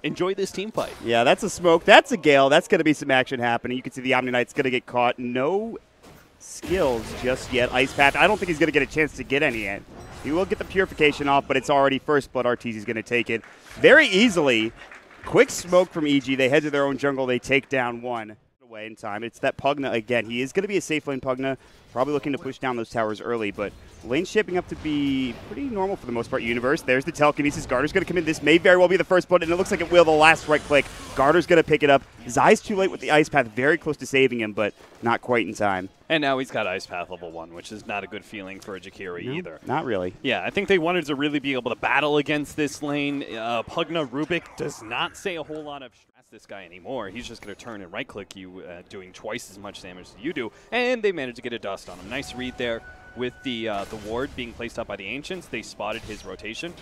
enjoy this team fight. Yeah, that's a smoke. That's a Gale. That's going to be some action happening. You can see the Omni Knight's going to get caught. No skills just yet. Ice Path, I don't think he's going to get a chance to get any yet. He will get the purification off, but it's already first blood. Arteezy's going to take it very easily. Quick smoke from EG. They head to their own jungle. They take down one. Away in time. It's that Pugna again. He is going to be a safe lane Pugna. Probably looking to push down those towers early, but lane's shaping up to be pretty normal for the most part. Universe. There's the telekinesis. Garter's going to come in. This may very well be the first blood, and it looks like it will. The last right click. Garter's going to pick it up. Zai's too late with the Ice Path. Very close to saving him, but not quite in time. And now he's got Ice Path level 1, which is not a good feeling for a Jakiro either. Not really. Yeah, I think they wanted to really be able to battle against this lane. Pugna Rubik does not say a whole lot of this guy anymore. He's just going to turn and right-click you, doing twice as much damage as you do. And they managed to get a dust on him. Nice read there with the ward being placed up by the Ancients. They spotted his rotation.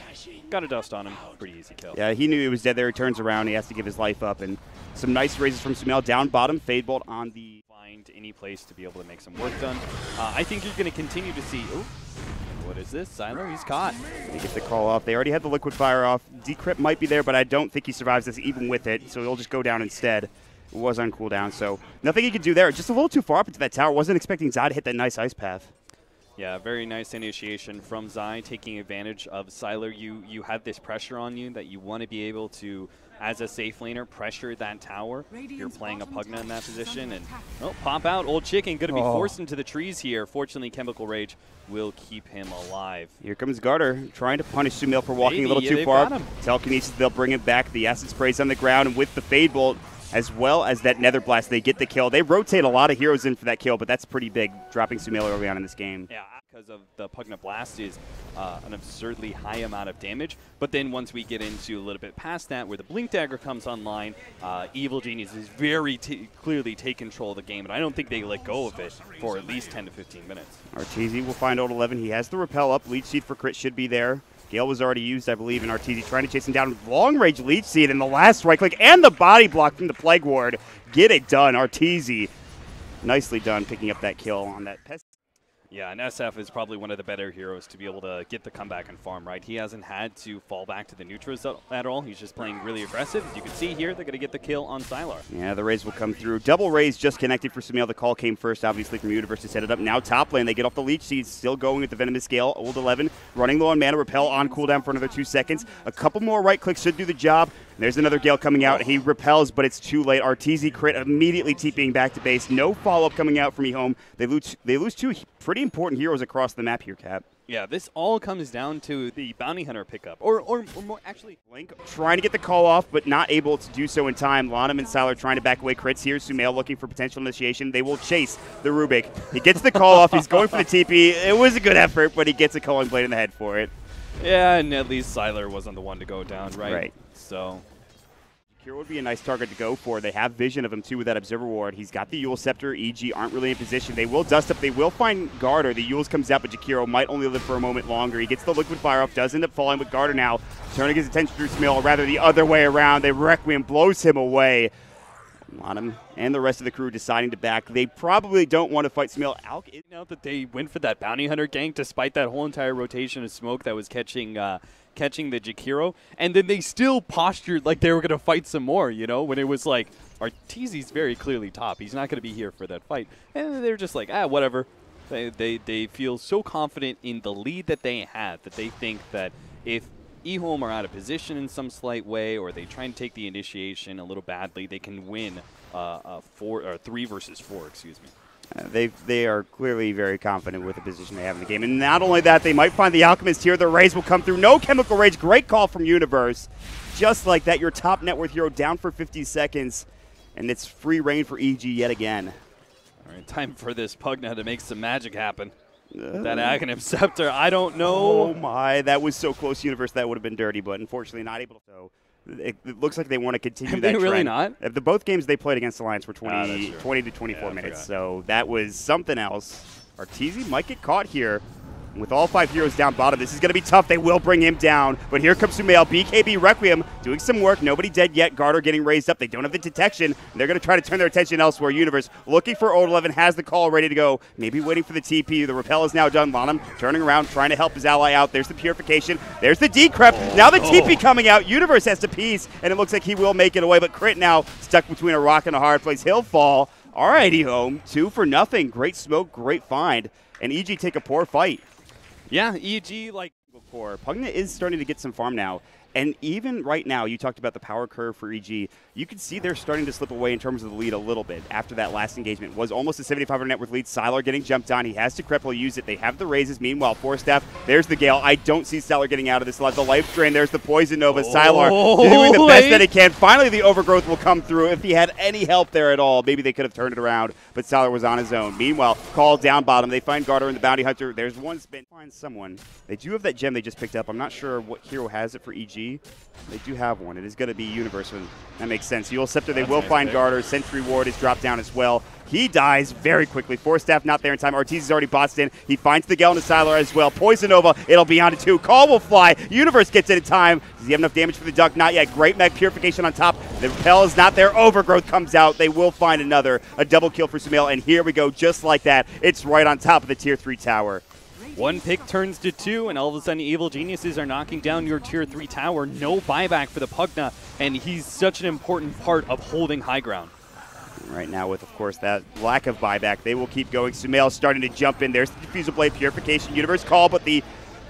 Got a dust on him. Pretty easy kill. Yeah, he knew he was dead there. He turns around. He has to give his life up. And some nice raises from Sumail. Down bottom. Fade Bolt on the... Find any place to be able to make some work done. I think you're going to continue to see... Ooh. What is this? Siler, he's caught. They get the call off. They already had the liquid fire off. Decrypt might be there, but I don't think he survives this even with it, so he'll just go down instead. It was on cooldown, so nothing he could do there. Just a little too far up into that tower. Wasn't expecting Zai to hit that nice Ice Path. Yeah, very nice initiation from Zai, taking advantage of Siler. You have this pressure on you that you want to be able to, as a safe laner, pressure that tower. You're playing a Pugna in that position, and pop out. Old Chicken going to be forced into the trees here. Fortunately, Chemical Rage will keep him alive. Here comes Garter, trying to punish Sumail for walking a little too far. Telekinesis, they'll bring it back. The acid sprays on the ground, and with the Fade Bolt, as well as that Nether Blast, they get the kill. They rotate a lot of heroes in for that kill, but that's pretty big, dropping Sumail early on in this game. Yeah, because of the Pugna Blast is an absurdly high amount of damage. But then once we get into a little bit past that, where the Blink Dagger comes online, Evil Genius is very clearly take control of the game, and I don't think they let go of it for at least 10 to 15 minutes. Arteezy will find Old 11. He has the Repel up. Leech Seed for crit should be there. Gale was already used, I believe, and Arteezy trying to chase him down. Long-range Leech Seed in the last right click, and the body block from the Plague Ward. Get it done, Arteezy. Nicely done picking up that kill on that pest. Yeah, and SF is probably one of the better heroes to be able to get the comeback and farm, right? He hasn't had to fall back to the neutras at all. He's just playing really aggressive. As you can see here, they're going to get the kill on Sylar. Yeah, the raise will come through. Double raise just connected for Sumail. The call came first, obviously, from Universe to set it up. Now top lane, they get off the Leech Seeds, still going with the Venomous Gale. Old 11, running low on mana, Repel on cooldown for another 2 seconds. A couple more right clicks should do the job. There's another Gale coming out. He repels, but it's too late. Arteezy crit immediately TPing back to base. No follow-up coming out from EHOME. They lose two pretty important heroes across the map here, Cap. Yeah, this all comes down to the Bounty Hunter pickup. Or more, actually. Blink trying to get the call off, but not able to do so in time. Lanham and Sylar trying to back away crits here. Sumail looking for potential initiation. They will chase the Rubik. He gets the call off. He's going for the TP. It was a good effort, but he gets a Culling Blade in the head for it. Yeah, and at least Sylar wasn't the one to go down, right? Right. So Here would be a nice target to go for. They have vision of him, too, with that Observer Ward. He's got the Eul Scepter. EG aren't really in position. They will dust up. They will find Garter. The Eul's comes out, but Jakiro might only live for a moment longer. He gets the Liquid Fire off, does end up falling with Garter now, turning his attention to Sumail, or rather the other way around. The Requiem blows him away. Lanham and the rest of the crew deciding to back. They probably don't want to fight Sumail. Now that they went for that Bounty Hunter gank, despite that whole entire rotation of smoke that was catching the Jakiro, and then they still postured like they were going to fight some more, you know, when it was like, Arteezy's very clearly top. He's not going to be here for that fight. And they're just like, whatever. They feel so confident in the lead that they have that they think that if EHOME are out of position in some slight way, or they try and take the initiation a little badly, they can win 3 versus 4, excuse me. They are clearly very confident with the position they have in the game. And not only that, they might find the Alchemist here. The raise will come through. No Chemical Rage. Great call from Universe. Just like that, your top net worth hero down for 50 seconds. And it's free reign for EG yet again. All right, time for this Pugna to make some magic happen. That Aghanim Scepter, I don't know. Oh my, that was so close, Universe. That would have been dirty, but unfortunately not able to. So it looks like they want to continue that trend. Really not? The both games they played against Alliance were 20 to 24 minutes, so that was something else. Arteezy might get caught here. With all 5 heroes down bottom, this is going to be tough. They will bring him down. But here comes Sumail. BKB Requiem doing some work. Nobody dead yet. Garter getting raised up. They don't have the detection. They're going to try to turn their attention elsewhere. Universe looking for Old 11. Has the call ready to go. Maybe waiting for the TP. The repel is now done. Lanham turning around, trying to help his ally out. There's the purification. There's the decrep. Now the TP coming out. Universe has to piece, and it looks like he will make it away. But Crit now stuck between a rock and a hard place. He'll fall. All right, EHOME. 2-0. Great smoke. Great find. And EG take a poor fight. Yeah, EG, like before. Pugna is starting to get some farm now. And even right now, you talked about the power curve for EG. You can see they're starting to slip away in terms of the lead a little bit after that last engagement. Was almost a 7,500 net worth lead. Sylar getting jumped on. He has to cripple, use it. They have the raises. Meanwhile, Forstaff, there's the Gale. I don't see Sylar getting out of this. The life drain. There's the Poison Nova. Sylar doing the best that he can. Finally, the overgrowth will come through. If he had any help there at all, maybe they could have turned it around. But Sylar was on his own. Meanwhile, called down bottom. They find Garter and the Bounty Hunter. There's one spin. Find someone. They do have that gem they just picked up. I'm not sure what hero has it for EG. They do have one. It is going to be Universe. That makes sense. Eul Scepter, they will find Garter. Sentry Ward is dropped down as well. He dies very quickly. Forstaff not there in time. Ortiz is already boxed in. He finds the Gale and the Sylar as well. Poison Nova, it'll be on to 2. Call will fly. Universe gets it in time. Does he have enough damage for the Duck? Not yet. Great Mech Purification on top. The repel is not there. Overgrowth comes out. They will find another. A double kill for Sumail. And here we go. Just like that. It's right on top of the Tier 3 tower. One pick turns to 2, and all of a sudden Evil Geniuses are knocking down your Tier 3 tower. No buyback for the Pugna, and he's such an important part of holding high ground. Right now with, of course, that lack of buyback, they will keep going. Sumail starting to jump in. There's the Diffusal Blade, Purification, Universe call, but the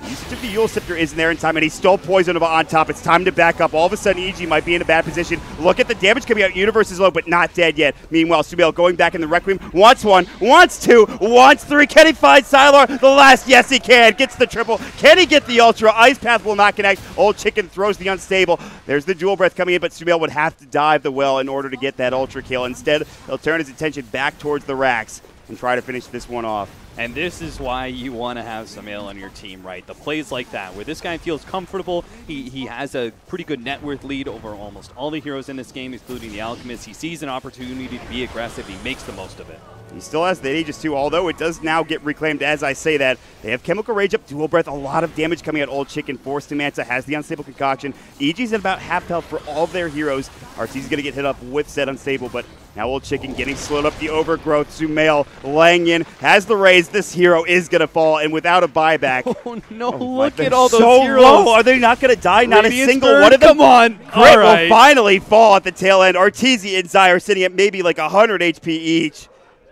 usage of the Eul Scepter isn't there in time, and he stole Poison Nova on top. It's time to back up. All of a sudden, EG might be in a bad position. Look at the damage coming out. Universe is low, but not dead yet. Meanwhile, Sumail going back in the Requiem. Wants 1, wants 2, wants 3. Can he find Sylar? The last, yes, he can. Gets the triple. Can he get the Ultra? Ice Path will not connect. Old Chicken throws the Unstable. There's the Dual Breath coming in, but Sumail would have to dive the well in order to get that Ultra kill. Instead, he'll turn his attention back towards the racks and try to finish this one off. And this is why you want to have Sumail on your team, right? The plays like that, where this guy feels comfortable. He has a pretty good net worth lead over almost all the heroes in this game, including the Alchemist. He sees an opportunity to be aggressive. He makes the most of it. He still has the Aegis too, although it does now get reclaimed as I say that. They have Chemical Rage up, Dual Breath, a lot of damage coming at Old Chicken. Forced to Manta has the Unstable Concoction. EG's at about half health for all of their heroes. Artee's going to get hit up with said Unstable, but now Old Chicken getting slowed up. The Overgrowth, Sumail laying in, has the raise. This hero is going to fall, and without a buyback. Oh no, look at all those heroes. Low. Are they not going to die? Not a single one of them? Come on. Crit will finally fall at the tail end. Arteezy and Zai are sitting at maybe like 100 HP each.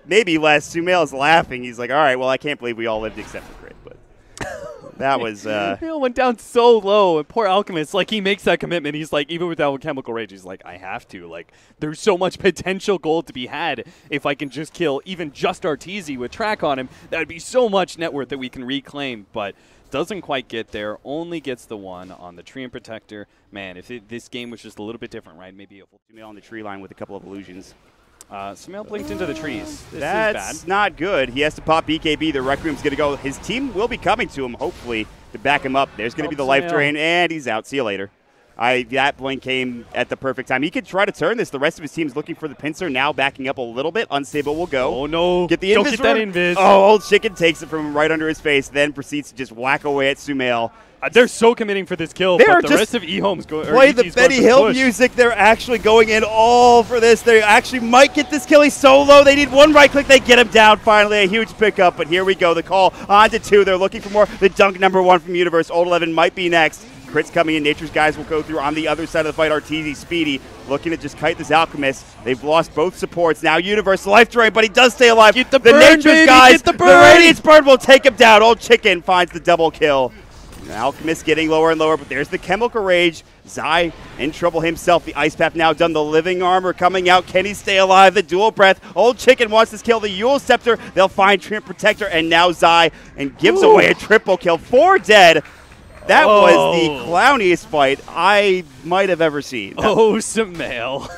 Maybe less. Sumail is laughing. He's like, all right, well, I can't believe we all lived except for Crit. But that was... It went down so low. And poor Alchemist, like, he makes that commitment. He's like, even without Chemical Rage, he's like, I have to. Like, there's so much potential gold to be had if I can just kill even just Arteezy with track on him. That would be so much net worth that we can reclaim. But doesn't quite get there. Only gets the 1 on the Treant Protector. Man, if this game was just a little bit different, right? Maybe a full Sumail on the tree line with a couple of illusions. Sumail blinked into the trees. That's bad. Not good. He has to pop BKB. The Requiem's going to go. His team will be coming to him, hopefully, to back him up. There's going to be the life drain, and he's out. See you later. That blink came at the perfect time. He could try to turn this. The rest of his team's looking for the pincer, now backing up a little bit. Unstable will go. Oh, no. Get the Don't get that invis. Oh, Old Chicken takes it from him right under his face, then proceeds to just whack away at Sumail. They're so committing for this kill, but the rest of EHOME's going. Play the Benny Hill music. They're actually going in all for this. They actually might get this kill. He's so low. They need 1 right click. They get him down finally. A huge pickup, but here we go. The call on to 2. They're looking for more. The dunk number 1 from Universe. Old 11 might be next. Crit's coming in. Nature's guys will go through on the other side of the fight. Arteezy, Speedy, looking to just kite this Alchemist. They've lost both supports. Now Universe life drain, but he does stay alive. Get the burn, Nature's baby. guys, Get the Radiance Burn will take him down. Old Chicken finds the double kill. Alchemist getting lower and lower, but there's the Chemical Rage. Zai in trouble himself. The Ice Path now done. The Living Armor coming out. Can he stay alive? The Dual Breath. Old Chicken wants this kill. The Eul Scepter. They'll find Treant Protector, and now Zai and gives away a triple kill. 4 dead. That was the clowniest fight I might have ever seen. Oh, Sumail.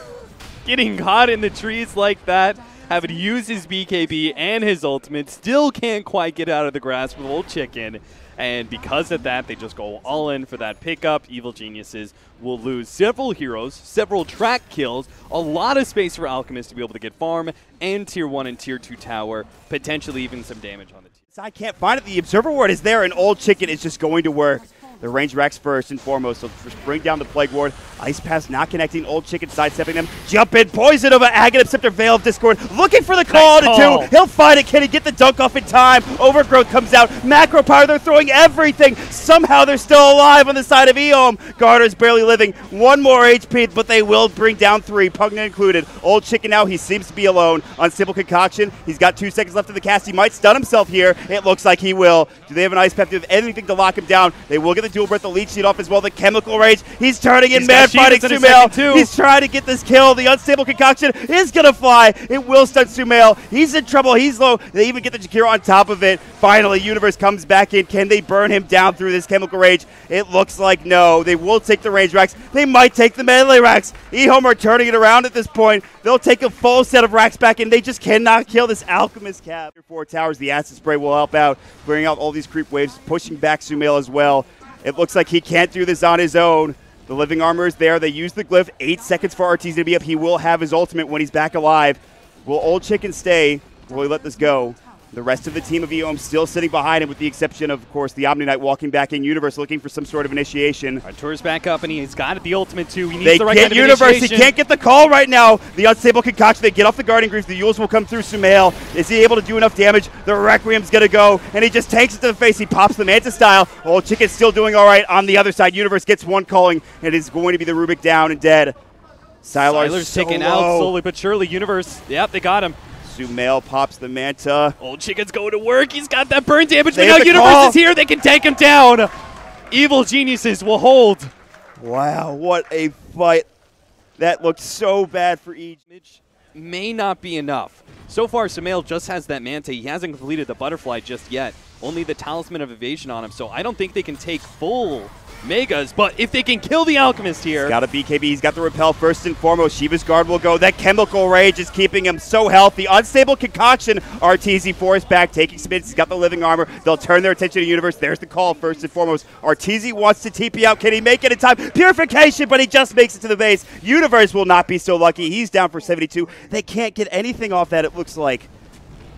Getting caught in the trees like that, having to use his BKB and his ultimate, still can't quite get out of the grasp with Old Chicken. And because of that, they just go all in for that pickup. Evil Geniuses will lose several heroes, several track kills, a lot of space for Alchemist to be able to get farm, and Tier 1 and Tier 2 tower, potentially even some damage on the team. I can't find it. The observer ward is there, and Old Chicken is just going to work. The range racks first and foremost. So just bring down the Plague Ward. Ice Pass not connecting. Old Chicken sidestepping them. Jump in. Poison over Aghanim Scepter. Veil of Discord. Looking for the call nice to 2. He'll find it. Can he get the dunk off in time? Overgrowth comes out. Macro Power. They're throwing everything. Somehow they're still alive on the side of EHOME. Garter's barely living. 1 more HP, but they will bring down 3. Pugna included. Old Chicken now. He seems to be alone. Unstable Concoction. He's got 2 seconds left in the cast. He might stun himself here. It looks like he will. Do they have an Ice Path? Do they have anything to lock him down? They will get the dual breath, the leech seed off as well. The Chemical Rage. He's turning in mad fighting Sumail. He's trying to get this kill. The Unstable Concoction is going to fly. It will stun Sumail. He's in trouble. He's low. They even get the Jakiro on top of it. Finally, Universe comes back in. Can they burn him down through this Chemical Rage? It looks like no. They will take the range racks. They might take the melee racks. EHOME are turning it around at this point. They'll take a full set of racks back, and they just cannot kill this Alchemist cap. 4 towers. The Acid Spray will help out, bring out all these creep waves, pushing back Sumail as well. It looks like he can't do this on his own. The Living Armor is there. They use the glyph. 8 seconds for RTZ to be up. He will have his ultimate when he's back alive. Will Old Chicken stay? Will he let this go? The rest of the team of EHOME still sitting behind him, with the exception of course, the Omni Knight walking back in. Universe looking for some sort of initiation. Artur's back up, and he's got the ultimate too. He needs the right kind of Universe. initiation. He can't get the call right now. The Unstable Concoction. They get off the Guardian Greaves. The Yules will come through Sumail. Is he able to do enough damage? The Requiem's going to go, and he just takes it to the face. He pops the Manta style. Old Chicken's still doing all right on the other side. Universe gets one calling, and it is going to be the Rubik down and dead. Sylar's so taken out slowly but surely. Universe, yep, they got him. Sumail pops the Manta. Old Chicken's going to work. He's got that burn damage, but They now have the Universe call. is here. They can take him down. Evil Geniuses will hold. Wow, what a fight. That looked so bad for each. May not be enough. So far, Sumail just has that Manta. He hasn't completed the Butterfly just yet. Only the Talisman of Evasion on him, so I don't think they can take full Megas, but if they can kill the Alchemist here. He's got a BKB, he's got the Repel first and foremost. Shiva's Guard will go. That Chemical Rage is keeping him so healthy. Unstable Concoction. RTZ forced back, taking some hits. He's got the Living Armor. They'll turn their attention to Universe. There's the call first and foremost. RTZ wants to TP out. Can he make it in time? Purification, but he just makes it to the base. Universe will not be so lucky. He's down for 72. They can't get anything off that, it looks like.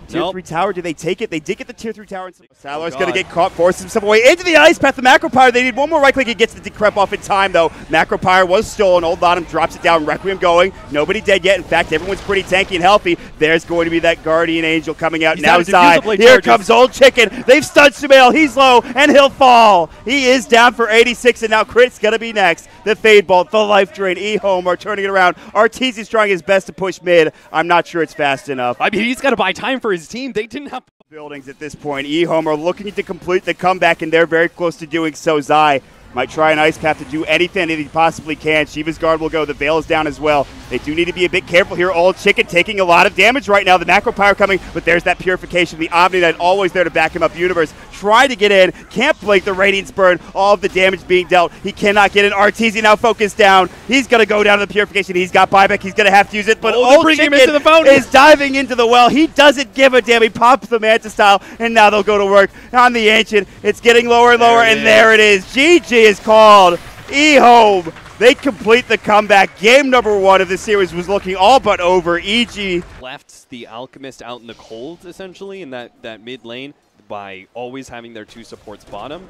Tier 3 tower, do they take it? They did get the Tier 3 tower. Sylar's going to get caught, forces himself away into the Ice Path. The Macro Pyre, they need one more right click. He gets the decrep off in time, though. Macro Pyre was stolen. Old Bottom drops it down. Requiem going. Nobody dead yet. In fact, everyone's pretty tanky and healthy. There's going to be that Guardian Angel coming out. Now Zai. Here comes Old Chicken. They've stunned Sumail. He's low, and he'll fall. He is down for 86, and now Crit's going to be next. The Fade Bolt, the Life Drain. EHOME are turning it around. RTZ's trying his best to push mid. I'm not sure it's fast enough. I mean, he's got to buy time for his team. They didn't have buildings at this point. EHOME are looking to complete the comeback, and they're very close to doing so. Zai might try an Ice Path to do anything that he possibly can. Shiva's Guard will go. The Veil is down as well. They do need to be a bit careful here. Old Chicken taking a lot of damage right now. The Macro Pyre coming, but there's that Purification. The Omni Knight always there to back him up. Universe trying to get in. Can't blink the Radiance Burn. All of the damage being dealt. He cannot get in. RTZ now focused down. He's going to go down to the Purification. He's got buyback. He's going to have to use it, but Old Chicken him into the fountain. is diving into the well. He doesn't give a damn. He pops the Manta style, and now they'll go to work on the Ancient. It's getting lower and lower, and there it is. GG is called. EHOME. They complete the comeback. Game number 1 of the series was looking all but over. EG left the Alchemist out in the cold, essentially, in that mid lane by always having their 2 supports bottom.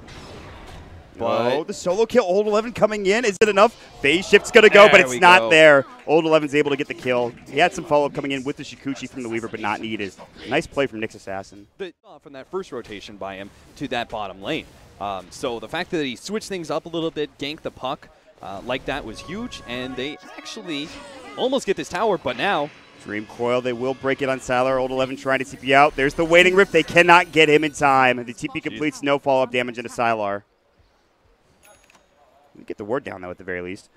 But the solo kill. Old 11 coming in. Is it enough? Phase shift's going to go, but it's not there. Old 11's able to get the kill. He had some follow-up coming in with the Shikuchi from the Weaver, but not needed. Nice play from Nyx Assassin. From that first rotation by him to that bottom lane. So the fact that he switched things up a little bit, ganked the puck like that was huge, and they actually almost get this tower, but now Dream Coil, they will break it on Sylar. Old 11 trying to TP out. There's the Waiting Rift. They cannot get him in time. The TP completes, no follow-up damage into Sylar. Get the ward down, though, at the very least.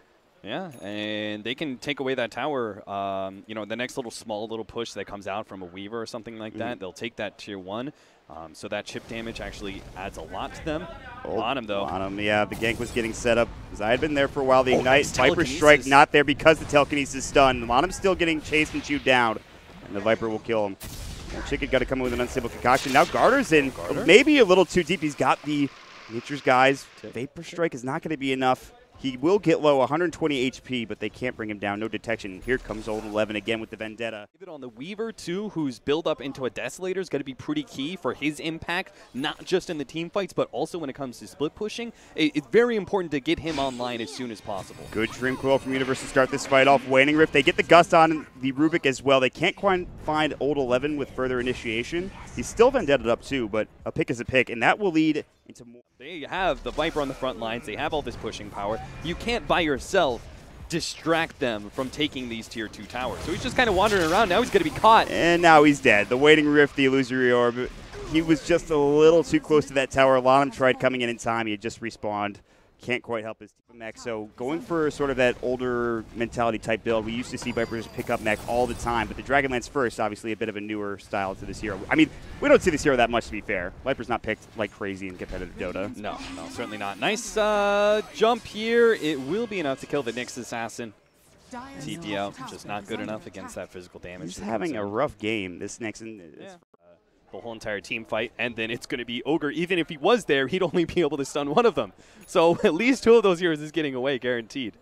Yeah, and they can take away that tower. You know, the next small little push that comes out from a Weaver or something like that, they'll take that tier 1. So that chip damage actually adds a lot to them. On him, though. On him, yeah. The gank was getting set up. Because I had been there for a while. The Ignite, nice Viper Strike not there because the Telekinesis is stunned. Monum's still getting chased and chewed down. And the Viper will kill him. And Chicken got to come in with an Unstable Concoction. Now Garter's in. Maybe a little too deep. He's got the Nature's Guys. Vapor Strike is not going to be enough. He will get low, 120 HP, but they can't bring him down. No detection. Here comes Old 11 again with the Vendetta. Even on the Weaver, too, whose build up into a Desolator is going to be pretty key for his impact, not just in the team fights, but also when it comes to split pushing. It's very important to get him online as soon as possible. Good Dream Coil from Universe to start this fight off. Waning Rift, they get the Gust on the Rubik as well. They can't quite find Old 11 with further initiation. He's still Vendetta up, too, but a pick is a pick, and that will lead into more. They have the Viper on the front lines. They have all this pushing power. You can't, by yourself, distract them from taking these tier 2 towers. So he's just kind of wandering around. Now he's going to be caught. And now he's dead. The Waiting Rift, the Illusory Orb. He was just a little too close to that tower. Lanham tried coming in time. He had just respawned. Can't quite help his team mech. So going for sort of that older mentality type build, we used to see Vipers pick up mech all the time, but the Dragonlance first, obviously a bit of a newer style to this hero. I mean, we don't see this hero that much, to be fair. Viper's not picked like crazy in competitive Dota. No, certainly not. Nice jump here. It will be enough to kill the Nyx Assassin. TP out, just not good enough against that physical damage. He's having a rough game, this Nixon. Yeah. The whole entire team fight, and then it's going to be Ogre. Even if he was there, he'd only be able to stun one of them. So at least 2 of those heroes is getting away, guaranteed.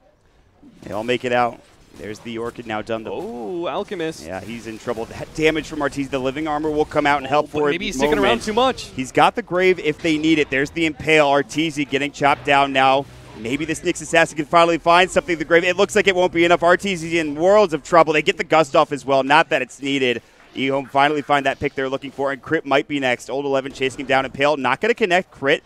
They all make it out. There's the Orchid now done. Oh, Alchemist. Yeah, he's in trouble. That damage from Arteezy. The Living Armor will come out and help for it. Maybe he's sticking around too much. He's got the Grave if they need it. There's the Impale. Arteezy getting chopped down now. Maybe this Nyx Assassin can finally find something in the Grave. It looks like it won't be enough. Arteezy in worlds of trouble. They get the Gust off as well. Not that it's needed. EHOME finally find that pick they're looking for, and Crit might be next. Old 11 chasing him down. Impale not going to connect. Crit.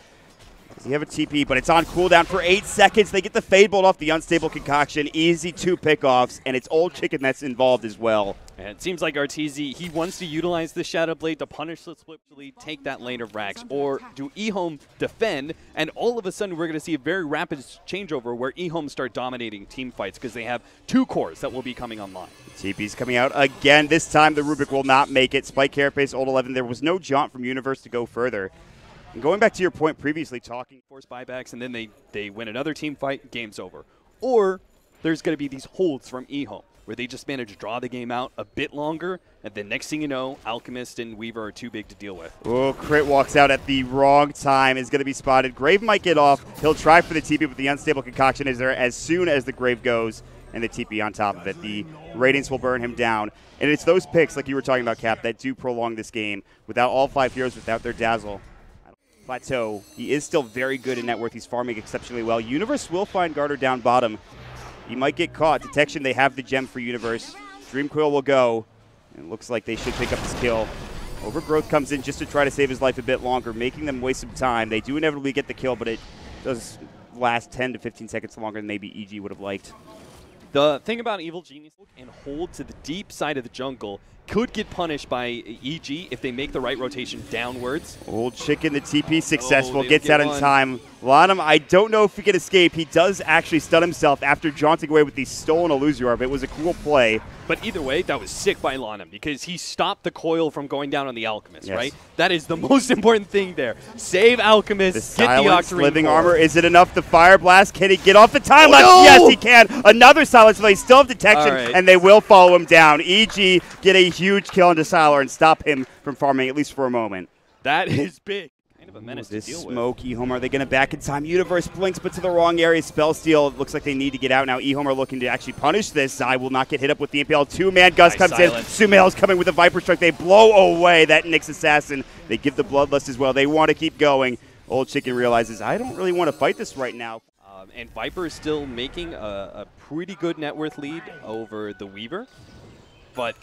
Does he have a TP? But it's on cooldown for 8 seconds. They get the Fade Bolt off the Unstable Concoction. Easy 2 pickoffs, and it's Old Chicken that's involved as well. And it seems like Arteezy, he wants to utilize the Shadow Blade to punish the split lead, take that lane of Rax, or do EHOME defend, and all of a sudden we're going to see a very rapid changeover where EHOME start dominating team fights because they have 2 cores that will be coming online. TP's coming out again. This time the Rubik will not make it. Spike Carapace, Old 11. There was no jaunt from Universe to go further. And going back to your point previously talking. Force buybacks, and then they win another team fight, game's over. Or there's going to be these holds from EHOME, where they just manage to draw the game out a bit longer, and then next thing you know, Alchemist and Weaver are too big to deal with. Oh, Crit walks out at the wrong time, is going to be spotted. Grave might get off. He'll try for the TP, but the Unstable Concoction is there as soon as the Grave goes, and the TP on top of it. The Radiance will burn him down. And it's those picks, like you were talking about, Cap, that do prolong this game. Without all 5 heroes, without their Dazzle, Plateau, he is still very good in net worth. He's farming exceptionally well. Universe will find Garter down bottom. He might get caught. Detection, they have the gem for Universe. Dream Coil will go. And it looks like they should pick up this kill. Overgrowth comes in just to try to save his life a bit longer, making them waste some time. They do inevitably get the kill, but it does last 10 to 15 seconds longer than maybe EG would have liked. The thing about Evil Genius and hold to the deep side of the jungle could get punished by EG if they make the right rotation downwards. Old Chicken, the TP successful, gets out in time. Lanham, I don't know if he can escape. He does actually stun himself after jaunting away with the stolen Illusory Orb. It was a cool play. But either way, that was sick by Lanham because he stopped the coil from going down on the Alchemist, right? That is the most important thing there. Save Alchemist, get the Octarine Living core. Armor, is it enough? The Fire Blast, can he get off the time lapse? No! Yes, he can. Another Silence, they still have detection, and they will follow him down. EG get a huge kill into Sylar and stop him from farming, at least for a moment. That is big. Kind of a menace to deal with. Smoke, EHOME, are they going to back in time? Universe blinks, but to the wrong area. Spell Steal, it looks like they need to get out now. EHOME are looking to actually punish this. Zai will not get hit up with the Impale. 2-man Gust comes in. Sumail's coming with a Viper Strike. They blow away that Nyx Assassin. They give the Bloodlust as well. They want to keep going. Old Chicken realizes, I don't really want to fight this right now. And Viper is still making a pretty good net worth lead over the Weaver. But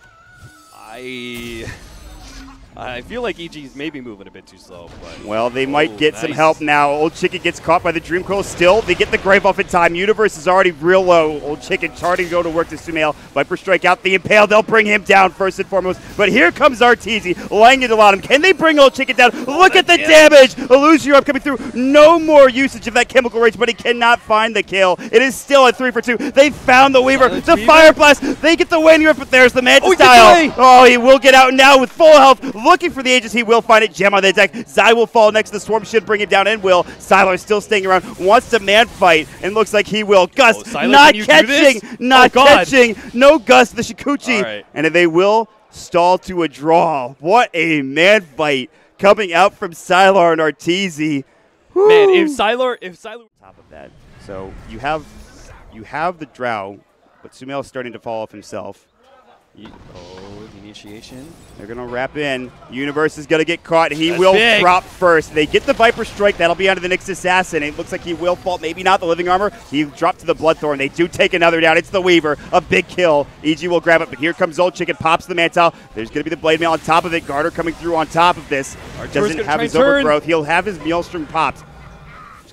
I feel like EG is maybe moving a bit too slow. But well, they might get some help now. Old Chicken gets caught by the Dream Coil. Still, they get the Grave off in time. Universe is already real low. Old Chicken charting to go to work to Sumail. Viper Strike out the Impale. They'll bring him down first and foremost. But here comes Arteezy laying into Lanham. Can they bring Old Chicken down? Look at the damage. Illusory Orb coming through. No more usage of that Chemical Rage, but he cannot find the kill. It is still a 3 for 2. They found the Weaver. The Fire Blast. They get the Waning Rift, but there's the Manta Style. Oh, he will get out now with full health. Looking for the Aegis, he will find it. Gem on the deck. Zai will fall next. The Swarm should bring him down and will. Sylar still staying around. Wants to man fight and looks like he will. Gust not catching. Not catching. No Gust. The Shikuchi. And they will stall to a draw. What a man fight coming out from Sylar and Arteezy. Man, if Sylar top of that. So you have the Drow, but Sumail is starting to fall off himself. Oh, the initiation. They're going to wrap in. Universe is going to get caught. He That's will big. drop first. They get the Viper Strike. That'll be onto the next Assassin. It looks like he will fall. Maybe not the Living Armor. He dropped to the Bloodthorn. They do take another down. It's the Weaver. A big kill. EG will grab it, but here comes Old Chicken. Pops the Mantle. There's going to be the Blade Mail on top of it. Garter coming through on top of this. Doesn't have his overgrowth. He'll have his Maelstrom popped.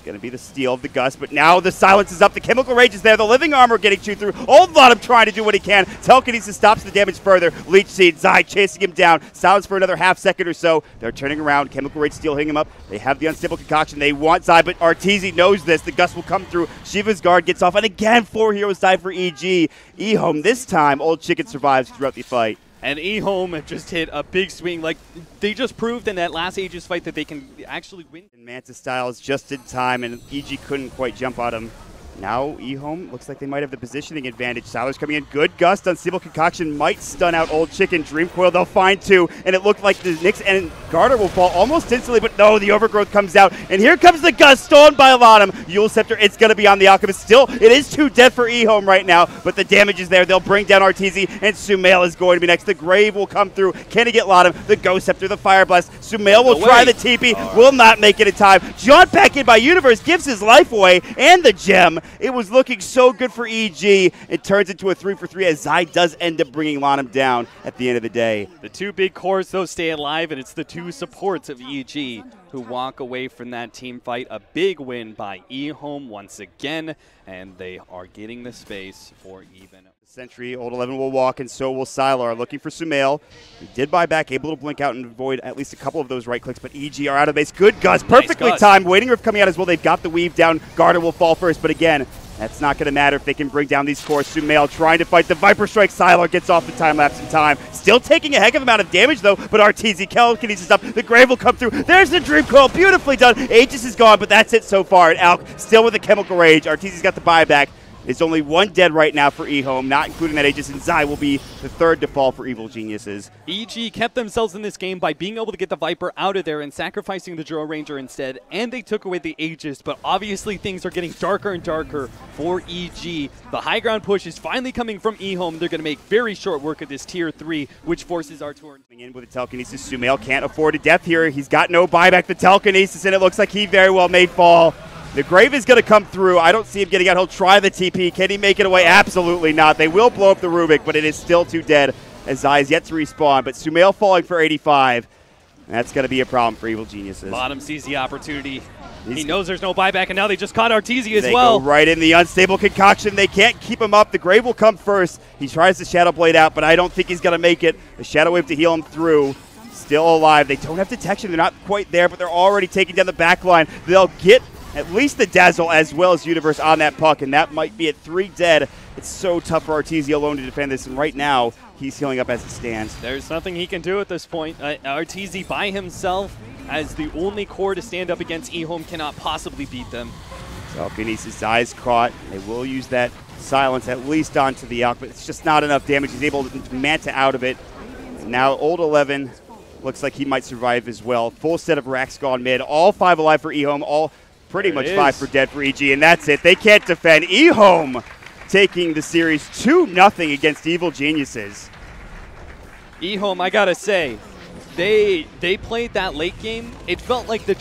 Going to be the steal of the Gust, but now the silence is up. The Chemical Rage is there. The Living Armor getting chewed through. Old Bottom trying to do what he can. Telekinesis stops the damage further. Leech Seed, Zai chasing him down. Silence for another half second or so. They're turning around. Chemical Rage still hitting him up. They have the Unstable Concoction. They want Zai, but Arteezy knows this. The Gust will come through. Shiva's Guard gets off, and again, 4 heroes die for EG. EHOME this time, Old Chicken survives throughout the fight. And EHOME just hit a big swing. Like, they just proved in that last Aegis fight that they can actually win. And Manta Styles just in time, and EG couldn't quite jump on him. Now EHOME looks like they might have the positioning advantage. Siler's coming in. Good Gust. Unstable Concoction might stun out Old Chicken. Dream Coil, they'll find 2. And it looked like the Nyx and Garter will fall almost instantly, but no, the Overgrowth comes out. And here comes the Gust, stolen by Aladdin. Eul Scepter, it's going to be on the Alchemist. Still, it is 2 dead for EHOME right now, but the damage is there. They'll bring down Arteezy, and Sumail is going to be next. The Grave will come through. Can he get Laudum? The Ghost Scepter, the Fire Blast. Sumail will try the TP, will not make it in time. Jaunt back in by Universe, gives his life away, and the gem. It was looking so good for EG. It turns into a 3 for 3 as Zai does end up bringing Laudum down at the end of the day. The 2 big cores, though, stay alive, and it's the 2 supports of EG who walk away from that team fight. A big win by EHOME once again, and they are getting the space for even. Sentry, Old 11 will walk, and so will Sylar. Looking for Sumail. He did buy back, able to blink out and avoid at least a couple of those right clicks, but EG are out of base. Good Gust, perfectly timed. Waiting Rift coming out as well. They've got the weave down. Garter will fall first, but again, that's not going to matter if they can bring down these cores. Sumail trying to fight the Viper Strike. Sylar gets off the time lapse in time. Still taking a heck of amount of damage, though, but Arteezy telekinesis up. The Grave will come through. There's the Dream Coil. Beautifully done. Aegis is gone, but that's it so far. And Alk still with the Chemical Rage. Arteezy's got the buyback. It's only 1 dead right now for EHOME, not including that Aegis, and Zai will be the 3rd to fall for Evil Geniuses. EG kept themselves in this game by being able to get the Viper out of there and sacrificing the Drow Ranger instead, and they took away the Aegis, but obviously things are getting darker and darker for EG. The high ground push is finally coming from EHOME. They're going to make very short work of this Tier 3, which forces Artur. In with the telekinesis, Sumail can't afford a death here. He's got no buyback. The telekinesis, and it looks like he very well may fall. The Grave is going to come through. I don't see him getting out. He'll try the TP. Can he make it away? Absolutely not. They will blow up the Rubik, but it is still 2 dead as Zai is yet to respawn. But Sumail falling for 85. That's going to be a problem for Evil Geniuses. Bottom sees the opportunity. He knows there's no buyback, and now they just caught Arteezy as they well. Go right in the Unstable Concoction. They can't keep him up. The Grave will come first. He tries to Shadow Blade out, but I don't think he's going to make it. The Shadow Wave to heal him through. Still alive. They don't have detection. They're not quite there, but they're already taking down the back line. They'll get at least the Dazzle as well as Universe on that puck, and that might be at 3 dead. It's so tough for Arteezy alone to defend this, and right now, he's healing up as it stands. There's nothing he can do at this point. Arteezy by himself, as the only core to stand up against EHOME, cannot possibly beat them. Telekinesis eyes caught. They will use that silence at least onto the Alk, but it's just not enough damage. He's able to Manta out of it. And now Old 11 looks like he might survive as well. Full set of racks gone mid. All 5 alive for EHOME. All pretty much 5 for dead for EG, and that's it. They can't defend. EHOME taking the series 2-0 against Evil Geniuses. EHOME, I gotta say, they played that late game. It felt like the